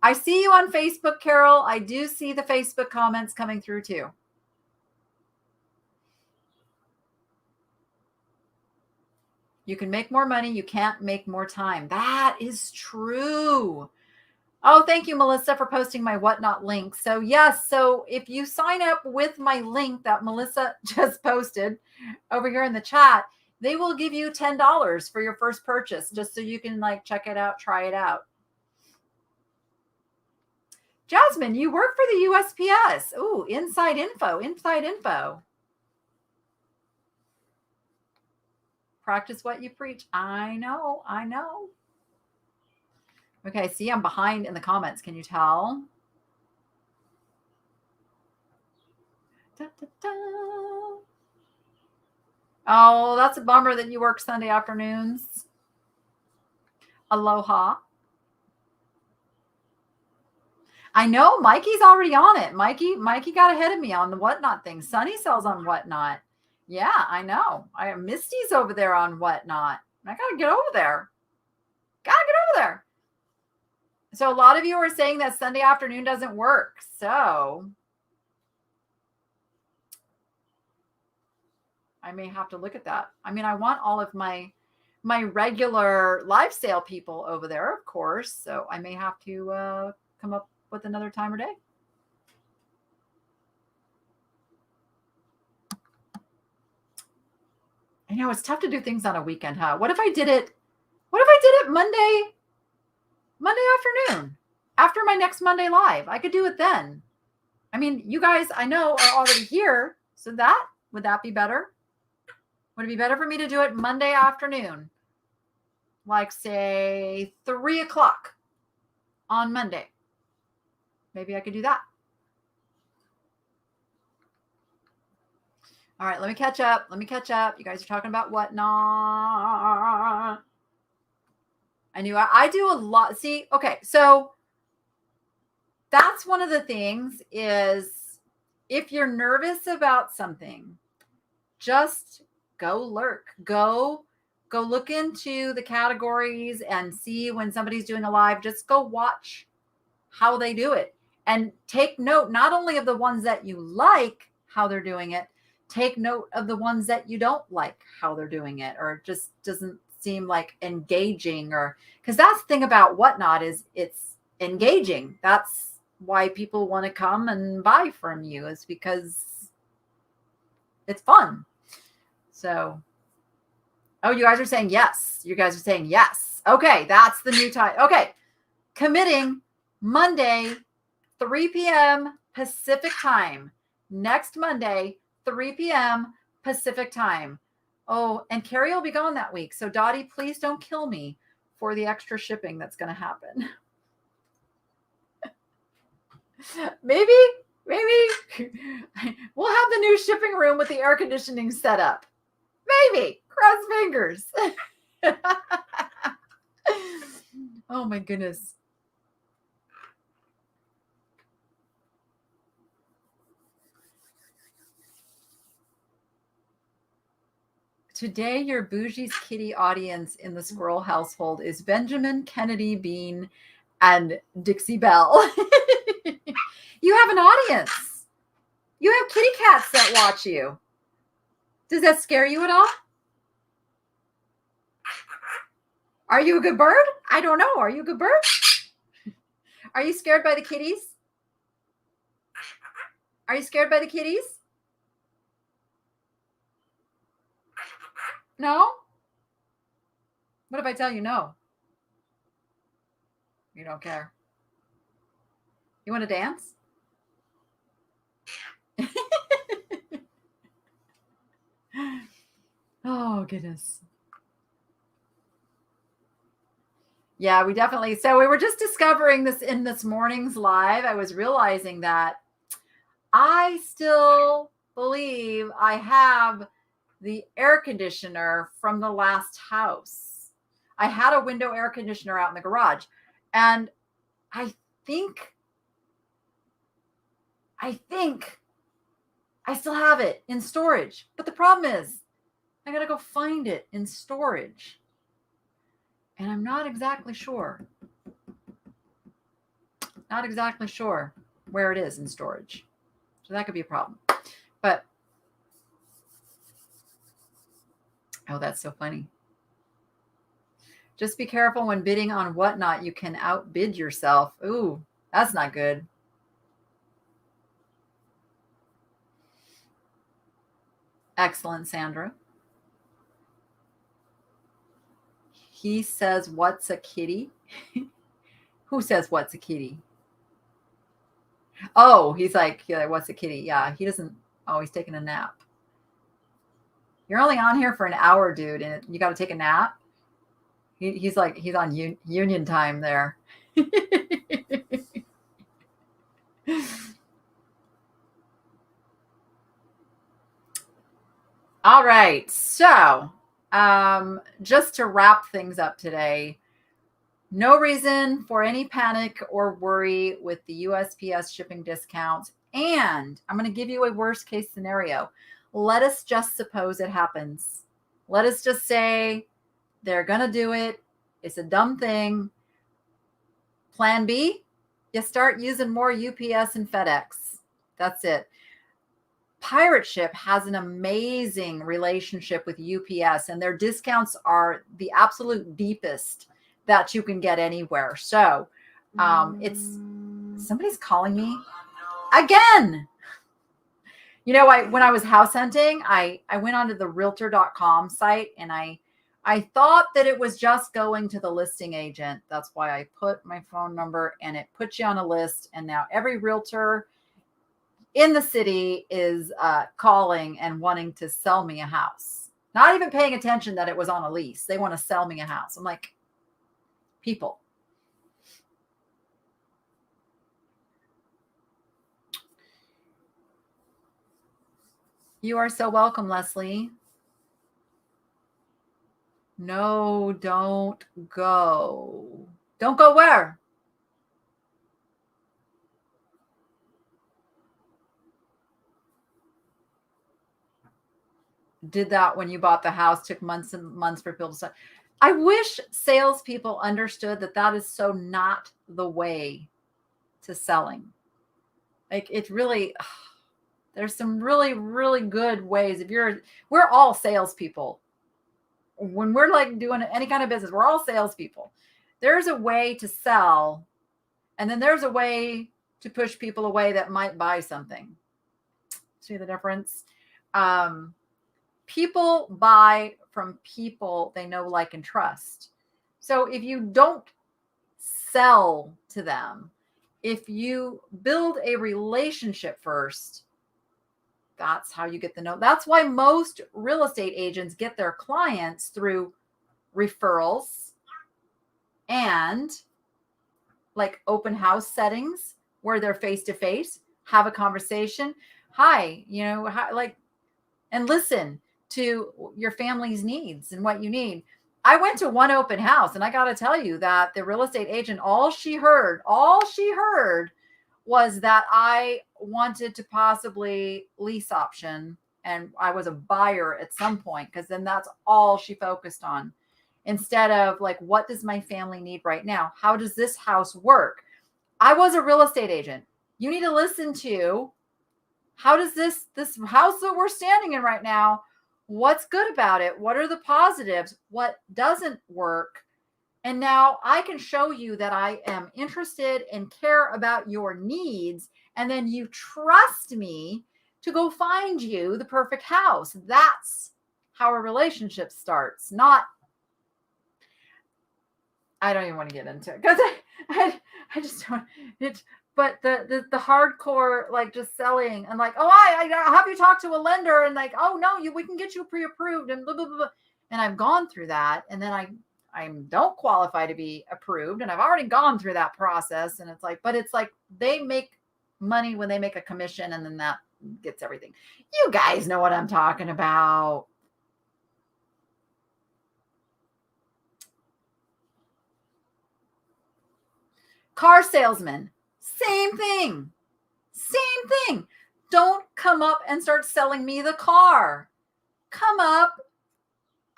I see you on Facebook, Carol. I do see the Facebook comments coming through too. You can make more money. You can't make more time. That is true. Oh, thank you, Melissa, for posting my Whatnot link. So yes, so if you sign up with my link that Melissa just posted over here in the chat, they will give you $10 for your first purchase, just so you can like check it out, try it out. Jasmine, you work for the USPS. Ooh, inside info. Practice what you preach. I know. Okay, see, I'm behind in the comments. Can you tell? Da, da, da. Oh, that's a bummer that you work Sunday afternoons. Aloha. I know Mikey's already on it. Mikey got ahead of me on the Whatnot thing. Sunny sells on Whatnot. Yeah, I know. Misty's over there on Whatnot. I got to get over there. So a lot of you are saying that Sunday afternoon doesn't work. So I may have to look at that. I mean, I want all of my regular live sale people over there, of course. So I may have to come up with another time or day. I know it's tough to do things on a weekend, huh? What if I did it Monday afternoon after my next Monday live? I could do it then. I mean, you guys I know are already here. So would that be better? Would it be better for me to do it Monday afternoon? Like say 3:00 on Monday. Maybe I could do that. All right, let me catch up. You guys are talking about Whatnot. I knew I do a lot. See, okay, so that's one of the things is if you're nervous about something, just go lurk. Go look into the categories and see when somebody's doing a live. Just go watch how they do it and take note not only of the ones that you like, how they're doing it, take note of the ones that you don't like, how they're doing it, or it just doesn't seem like engaging, or because that's the thing about Whatnot is it's engaging. That's why people want to come and buy from you, is because it's fun. So, oh, you guys are saying yes. Okay, that's the new time. Okay, committing Monday, 3 p.m. Pacific time. Next Monday, 3 p.m. Pacific time. Oh, and Carrie will be gone that week. So Dottie, please don't kill me for the extra shipping that's going to happen. Maybe we'll have the new shipping room with the air conditioning set up. Maybe. Cross fingers. Oh my goodness. Today, your bougie's kitty audience in the squirrel household is Benjamin, Kennedy, Bean, and Dixie Belle. You have an audience. You have kitty cats that watch you. Does that scare you at all? Are you a good bird? I don't know. Are you a good bird? Are you scared by the kitties? Are you scared by the kitties? No? What if I tell you no? You don't care. You want to dance? Oh, goodness. Yeah, we definitely. So we were just discovering this in this morning's live. I was realizing that I still believe I have the air conditioner from the last house. I had a window air conditioner out in the garage, and I think I still have it in storage. But the problem is I got to go find it in storage. And I'm not exactly sure. Not exactly sure where it is in storage. So that could be a problem. But, oh, that's so funny. Just be careful when bidding on Whatnot. You can outbid yourself. Ooh, that's not good. Excellent, Sandra. He says, what's a kitty? Who says, what's a kitty? Oh, he's like, what's a kitty? Yeah, he doesn't. Oh, he's taking a nap. You're only on here for an hour, dude, and you got to take a nap. He's on union time there. All right. So, just to wrap things up today, no reason for any panic or worry with the USPS shipping discounts. And I'm going to give you a worst case scenario. Let us just suppose it happens. Let us just say they're going to do it. It's a dumb thing. Plan B, you start using more UPS and FedEx. That's it. Pirate Ship has an amazing relationship with UPS, and their discounts are the absolute deepest that you can get anywhere. So it's somebody's calling me again. You know, when I was house hunting, I went onto the realtor.com site, and I thought that it was just going to the listing agent. That's why I put my phone number, and it puts you on a list. And now every realtor in the city is calling and wanting to sell me a house, not even paying attention that it was on a lease. They want to sell me a house. I'm like, people. You are so welcome, Leslie. No, don't go. Don't go where? Did that when you bought the house, took months and months for people to sell. I wish salespeople understood that that is so not the way to selling. Like, it's really, there's some really, really good ways. We're all salespeople. When we're like doing any kind of business, we're all salespeople. There's a way to sell, and then there's a way to push people away that might buy something. See the difference? People buy from people they know, like, and trust. So if you don't sell to them, if you build a relationship first, that's how you get the note. That's why most real estate agents get their clients through referrals and like open house settings where they're face to face, have a conversation. Hi, and listen to your family's needs and what you need. I went to one open house, and I got to tell you that the real estate agent, all she heard was that I wanted to possibly lease option, and I was a buyer at some point, because then that's all she focused on, instead of like, what does my family need right now? How does this house work? I was a real estate agent. You need to listen to, how does this house that we're standing in right now, what's good about it? What are the positives? What doesn't work? And now I can show you that I am interested and care about your needs. And then you trust me to go find you the perfect house. That's how a relationship starts. Not, I don't even want to get into it, because I just don't. But the hardcore, like, just selling and like, oh, I have you talk to a lender, and like, oh no, we can get you pre-approved and blah blah blah. And I've gone through that, and then I don't qualify to be approved, and I've already gone through that process. And it's like, but it's like they make money when they make a commission, and then that gets everything. You guys know what I'm talking about. Car salesman, same thing. Same thing. Don't come up and start selling me the car. Come up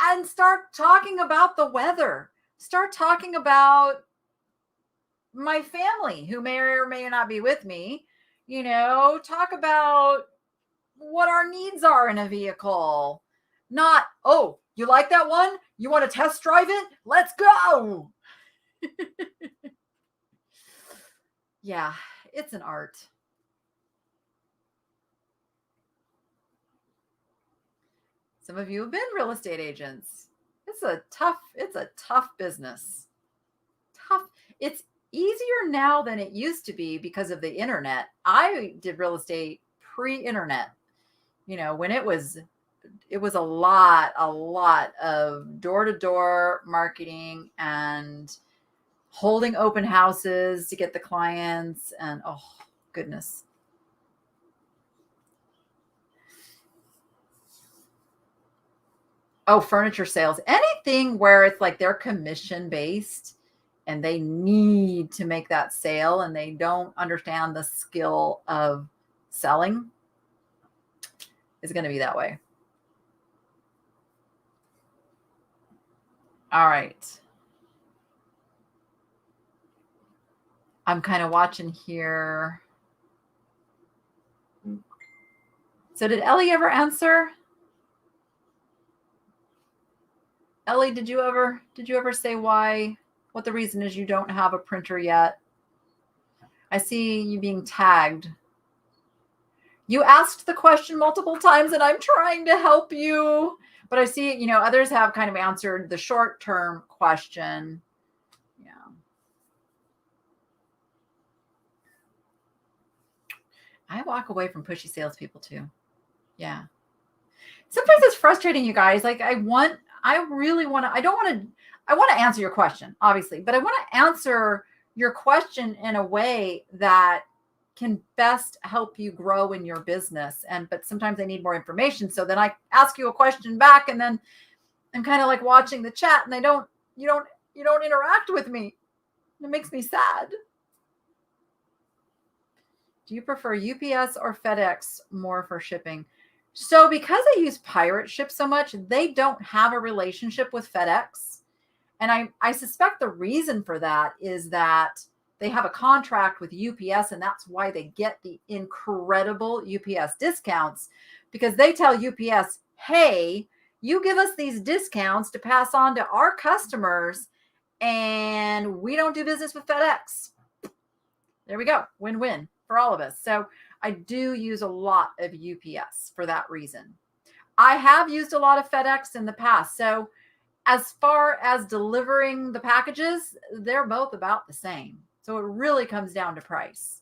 and start talking about the weather. Start talking about my family who may or may not be with me. Talk about what our needs are in a vehicle. Not, oh, you like that one? You want to test drive it? Let's go. Yeah, it's an art. Some of you have been real estate agents. It's a tough business. Tough. It's easier now than it used to be because of the internet. I did real estate pre-internet. When it was a lot of door-to-door marketing and holding open houses to get the clients, and oh goodness. Oh, furniture sales, anything where it's like they're commission based and they need to make that sale and they don't understand the skill of selling is going to be that way. All right. I'm kind of watching here. So did Ellie ever answer? Ellie, did you ever say what the reason is you don't have a printer yet? I see you being tagged. You asked the question multiple times and I'm trying to help you, but I see, others have kind of answered the short-term question. Yeah. I walk away from pushy salespeople too. Yeah. Sometimes it's frustrating, you guys. Like I want to answer your question, obviously, but I want to answer your question in a way that can best help you grow in your business. But sometimes I need more information. So then I ask you a question back and then I'm kind of like watching the chat and you don't interact with me. It makes me sad. Do you prefer UPS or FedEx more for shipping? So because I use Pirate Ship so much, they don't have a relationship with FedEx. And I suspect the reason for that is that they have a contract with UPS, and that's why they get the incredible UPS discounts, because they tell UPS, hey, you give us these discounts to pass on to our customers, and we don't do business with FedEx. There we go. Win-win for all of us. So I do use a lot of UPS for that reason. I have used a lot of FedEx in the past. So as far as delivering the packages, they're both about the same. So it really comes down to price.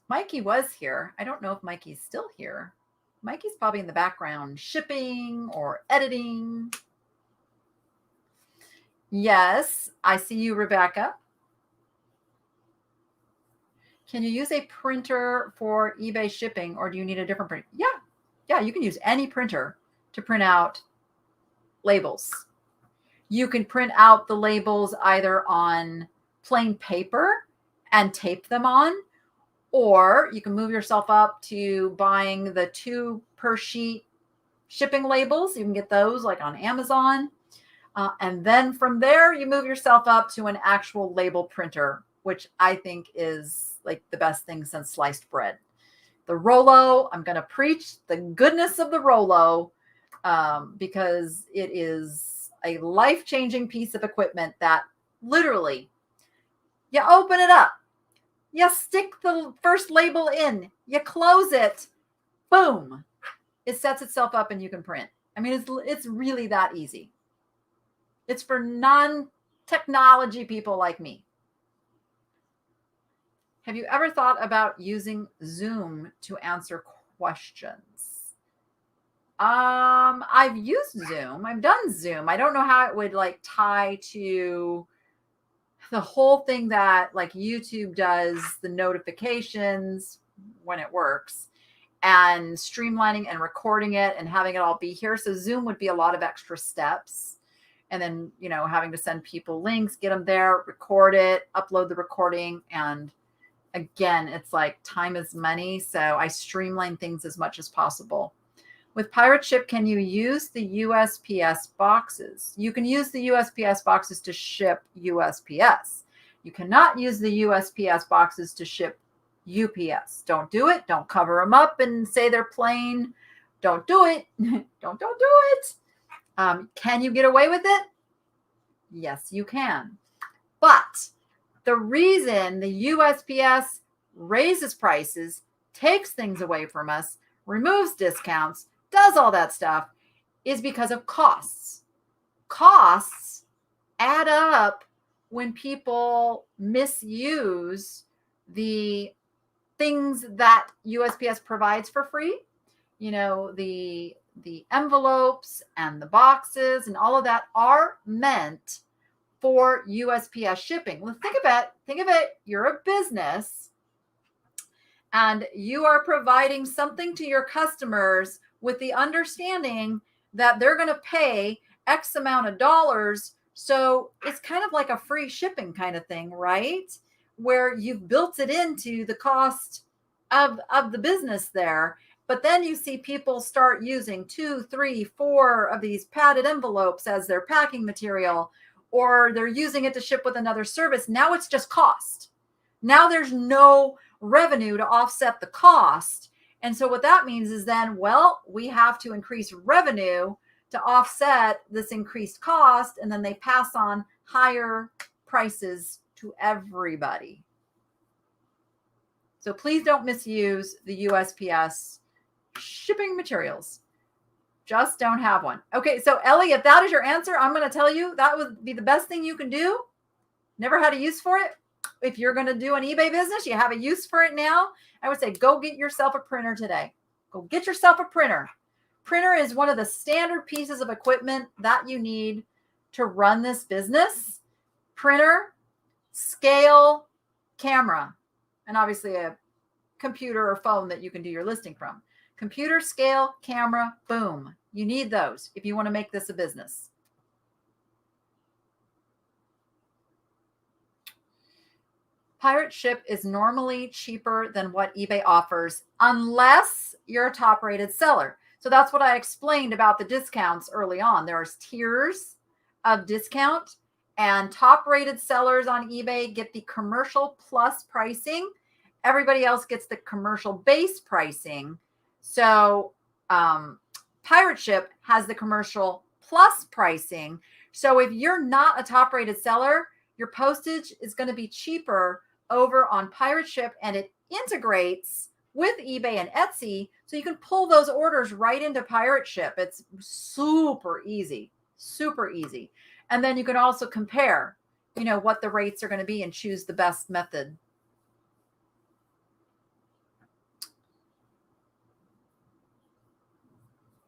Mikey was here. I don't know if Mikey's still here. Mikey's probably in the background shipping or editing. Yes, I see you, Rebecca. Can you use a printer for eBay shipping, or do you need a different printer? Yeah, you can use any printer to print out labels. You can print out the labels either on plain paper and tape them on, or you can move yourself up to buying the 2 per sheet shipping labels. You can get those like on Amazon. And then from there, you move yourself up to an actual label printer, which I think is like the best thing since sliced bread. The Rollo, I'm going to preach the goodness of the Rollo because it is a life-changing piece of equipment that literally, you open it up, you stick the first label in, you close it, boom, it sets itself up and you can print. I mean, it's really that easy. It's for non-technology people like me. Have you ever thought about using Zoom to answer questions? I've used Zoom. I've done Zoom. I don't know how it would like tie to the whole thing that like YouTube does, the notifications when it works, and streamlining and recording it and having it all be here. So Zoom would be a lot of extra steps. and then, having to send people links, get them there, record it, upload the recording. And again, it's like time is money. So I streamline things as much as possible. With Pirate Ship, can you use the USPS boxes? You can use the USPS boxes to ship USPS. You cannot use the USPS boxes to ship UPS. Don't do it. Don't cover them up and say they're plain. Don't do it. Don't do it. Can you get away with it? Yes, you can. But the reason the USPS raises prices, takes things away from us, removes discounts, does all that stuff is because of costs. Costs add up when people misuse the things that USPS provides for free. The envelopes and the boxes and all of that are meant for USPS shipping. Well, think of it. You're a business and you are providing something to your customers with the understanding that they're going to pay X amount of dollars. So it's kind of like a free shipping kind of thing, right? Where you've built it into the cost of the business there. But then you see people start using 2, 3, 4 of these padded envelopes as their packing material, or they're using it to ship with another service. Now it's just cost. Now there's no revenue to offset the cost. And so what that means is then, well, we have to increase revenue to offset this increased cost. And then they pass on higher prices to everybody. So please don't misuse the USPS shipping materials. Just don't have one. Okay, so Ellie, if that is your answer, I'm going to tell you that would be the best thing you can do. Never had a use for it. If you're going to do an eBay business, you have a use for it now. I would say go get yourself a printer today. Go get yourself a printer. Printer is one of the standard pieces of equipment that you need to run this business. Printer, scale, camera, and obviously a computer or phone that you can do your listing from. Computer, scale, camera, boom. You need those if you want to make this a business. Pirate Ship is normally cheaper than what eBay offers unless you're a top-rated seller. So that's what I explained about the discounts early on. There's tiers of discount, and top-rated sellers on eBay get the commercial plus pricing. Everybody else gets the commercial base pricing. So Pirate Ship has the commercial plus pricing. So if you're not a top-rated seller, your postage is going to be cheaper over on Pirate Ship, and it integrates with eBay and Etsy. So you can pull those orders right into Pirate Ship. It's super easy, super easy. And then you can also compare, what the rates are going to be and choose the best method.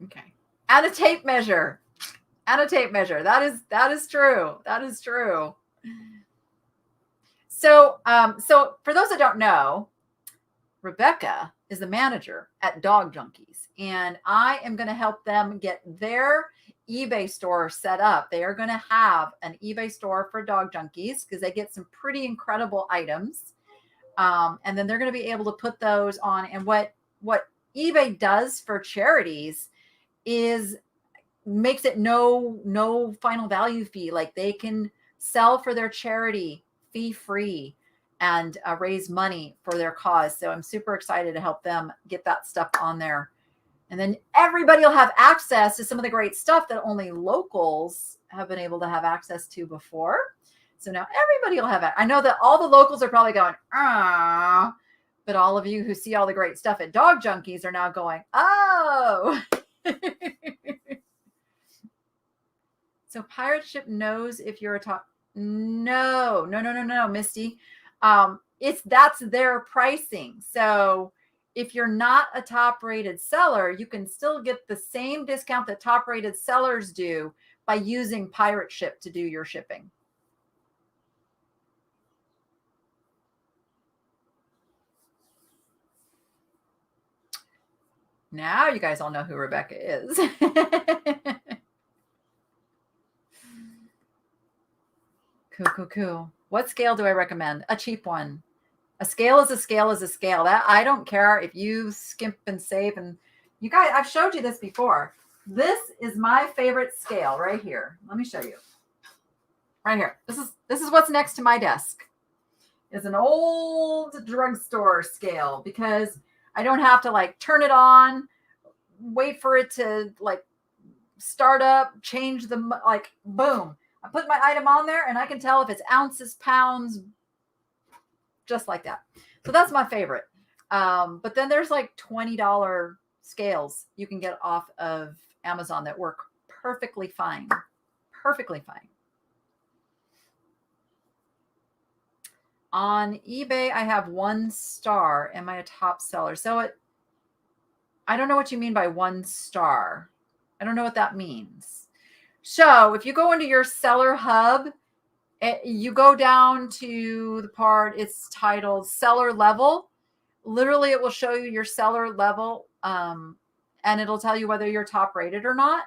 Okay. And a tape measure. That is true. That is true. So for those that don't know, Rebecca is the manager at Dog Junkies, and I am going to help them get their eBay store set up. They are going to have an eBay store for Dog Junkies because they get some pretty incredible items. And then they're going to be able to put those on. And what eBay does for charities is makes it no final value fee. Like they can sell for their charity fee free and raise money for their cause. So I'm super excited to help them get that stuff on there. And then everybody will have access to some of the great stuff that only locals have been able to have access to before. So now everybody will have it. I know that all the locals are probably going, but all of you who see all the great stuff at Dog Junkies are now going, oh. So Pirate Ship knows if you're a top. No, Misty. That's their pricing. So if you're not a top-rated seller, you can still get the same discount that top-rated sellers do by using Pirate Ship to do your shipping. Now you guys all know who Rebecca is. Cool. What scale do I recommend? A cheap one. A scale is a scale is a scale. That I don't care if you skimp and save. And you guys, I've showed you this before. This is my favorite scale right here. Let me show you. Right here. This is what's next to my desk. It's an old drugstore scale because I don't have to like turn it on, wait for it to like start up, change the like boom. I put my item on there and I can tell if it's ounces, pounds, just like that. So that's my favorite. But then there's like $20 scales you can get off of Amazon that work perfectly fine. Perfectly fine. On eBay, I have 1 star. Am I a top seller? So I don't know what you mean by 1 star. I don't know what that means. So if you go into your seller hub, you go down to the part, it's titled seller level. Literally, it will show you your seller level, and it'll tell you whether you're top rated or not.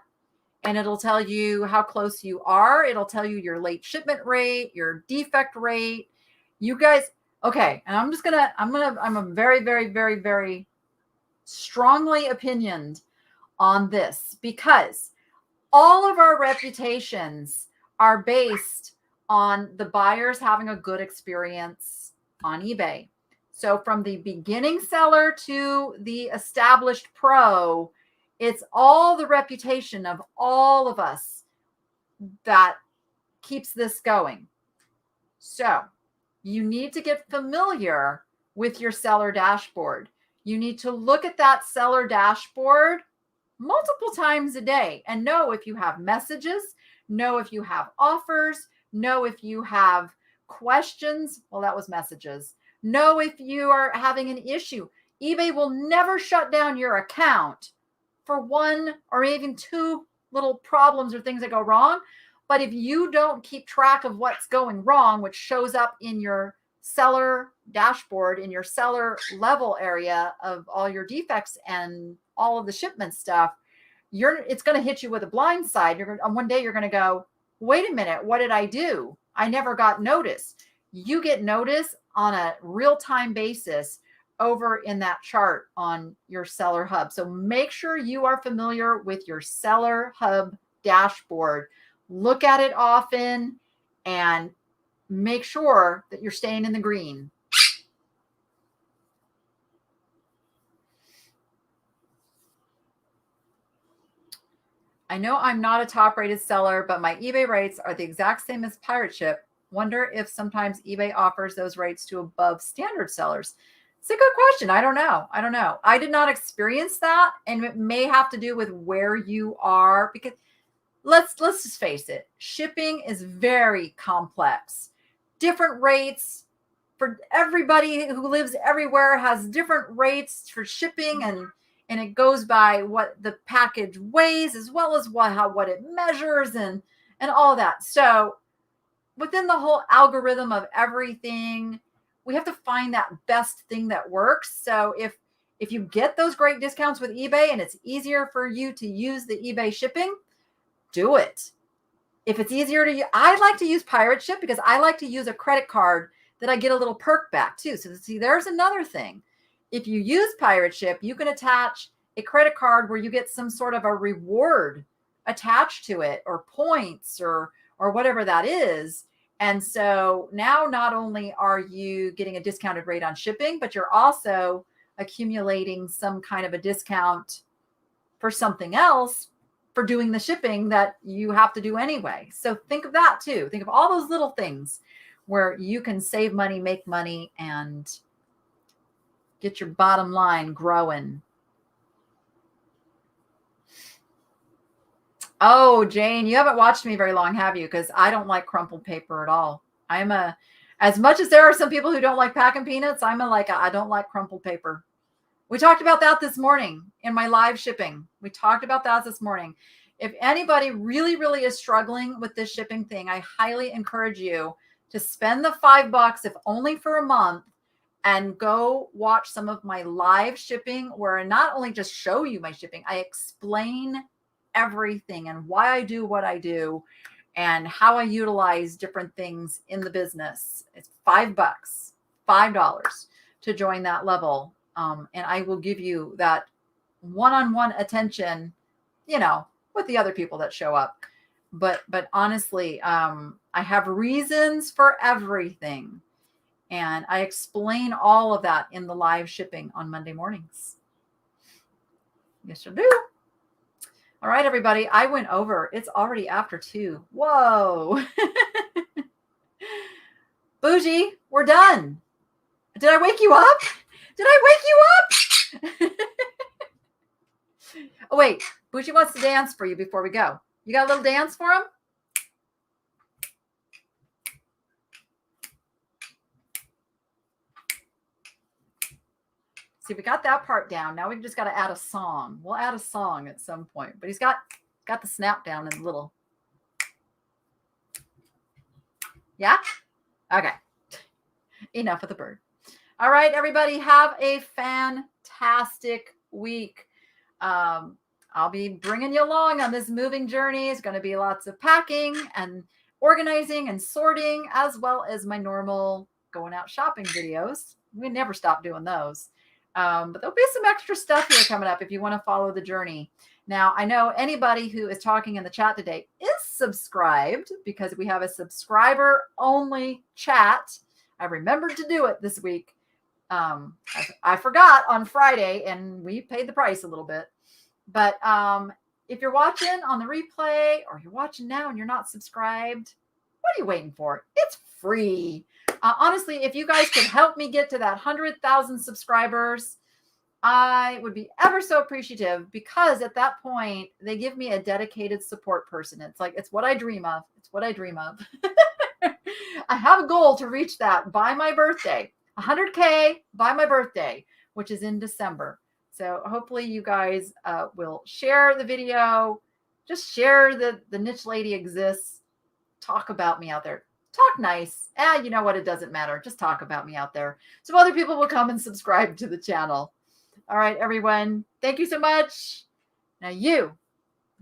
And it'll tell you how close you are. It'll tell you your late shipment rate, your defect rate. You guys, okay. And I'm a very, very, very, very strongly opinioned on this because all of our reputations are based on the buyers having a good experience on eBay. So from the beginning seller to the established pro, it's all the reputation of all of us that keeps this going. So you need to get familiar with your seller dashboard. You need to look at that seller dashboard multiple times a day and know if you have messages, know if you have offers, know if you have questions. Well, that was messages. Know if you are having an issue. eBay will never shut down your account for 1 or even 2 little problems or things that go wrong. But if you don't keep track of what's going wrong, which shows up in your seller dashboard, in your seller level area of all your defects and all of the shipment stuff, it's going to hit you with a blind side. One day you're going to go, wait a minute, what did I do? I never got notice. You get notice on a real-time basis over in that chart on your seller hub. So make sure you are familiar with your seller hub dashboard. Look at it often and make sure that you're staying in the green. I know I'm not a top rated seller, but my eBay rates are the exact same as pirate ship. Wonder if sometimes eBay offers those rates to above standard sellers. It's a good question. I don't know. I did not experience that. And it may have to do with where you are because let's just face it. Shipping is very complex. Different rates for everybody who lives everywhere has different rates for shipping and it goes by what the package weighs as well as what it measures and all that. So within the whole algorithm of everything, we have to find that best thing that works. So if you get those great discounts with eBay and it's easier for you to use the eBay shipping, do it. If it's easier to use, I like to use pirate ship because I like to use a credit card that I get a little perk back too. So see, there's another thing. If you use pirate ship, you can attach a credit card where you get some sort of a reward attached to it or points or whatever that is. And so now not only are you getting a discounted rate on shipping, but you're also accumulating some kind of a discount for something else for doing the shipping that you have to do anyway. So think of that too. Think of all those little things where you can save money, make money, and get your bottom line growing. Oh, Jane, you haven't watched me very long, have you? Because I don't like crumpled paper at all. As much as there are some people who don't like packing peanuts, I don't like crumpled paper. We talked about that this morning in my live shipping. We talked about that this morning. If anybody really, really is struggling with this shipping thing, I highly encourage you to spend the $5, if only for a month, and go watch some of my live shipping where I not only just show you my shipping, I explain everything and why I do what I do. and how I utilize different things in the business. It's $5 to join that level. And I will give you that one-on-one attention, with the other people that show up. But honestly, I have reasons for everything. And I explain all of that in the live shipping on Monday mornings. Yes, I do. All right, everybody. I went over. It's already after 2. Whoa. Bougie, we're done. Did I wake you up? Did I wake you up? Oh, wait. Bougie wants to dance for you before we go. You got a little dance for him? See, we got that part down. Now we've just got to add a song. We'll add a song at some point. But he's got the snap down in little. Yeah? Okay. Enough of the bird. All right, everybody. Have a fantastic week. I'll be bringing you along on this moving journey. It's going to be lots of packing and organizing and sorting, as well as my normal going out shopping videos. We never stop doing those. But there'll be some extra stuff here coming up if you want to follow the journey. Now, I know anybody who is talking in the chat today is subscribed, because we have a subscriber-only chat. I remembered to do it this week. I forgot on Friday, and we paid the price a little bit. But if you're watching on the replay, or you're watching now and you're not subscribed, what are you waiting for? It's free. Honestly, if you guys could help me get to that 100,000 subscribers, I would be ever so appreciative, because at that point, they give me a dedicated support person. It's what I dream of. It's what I dream of. I have a goal to reach that by my birthday, 100K by my birthday, which is in December. So hopefully you guys will share the video. Just share the Niche Lady exists. Talk about me out there. Talk nice. You know what? It doesn't matter. Just talk about me out there, so other people will come and subscribe to the channel. All right, everyone. Thank you so much. Now you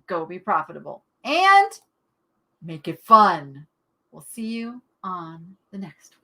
go be profitable and make it fun. We'll see you on the next one.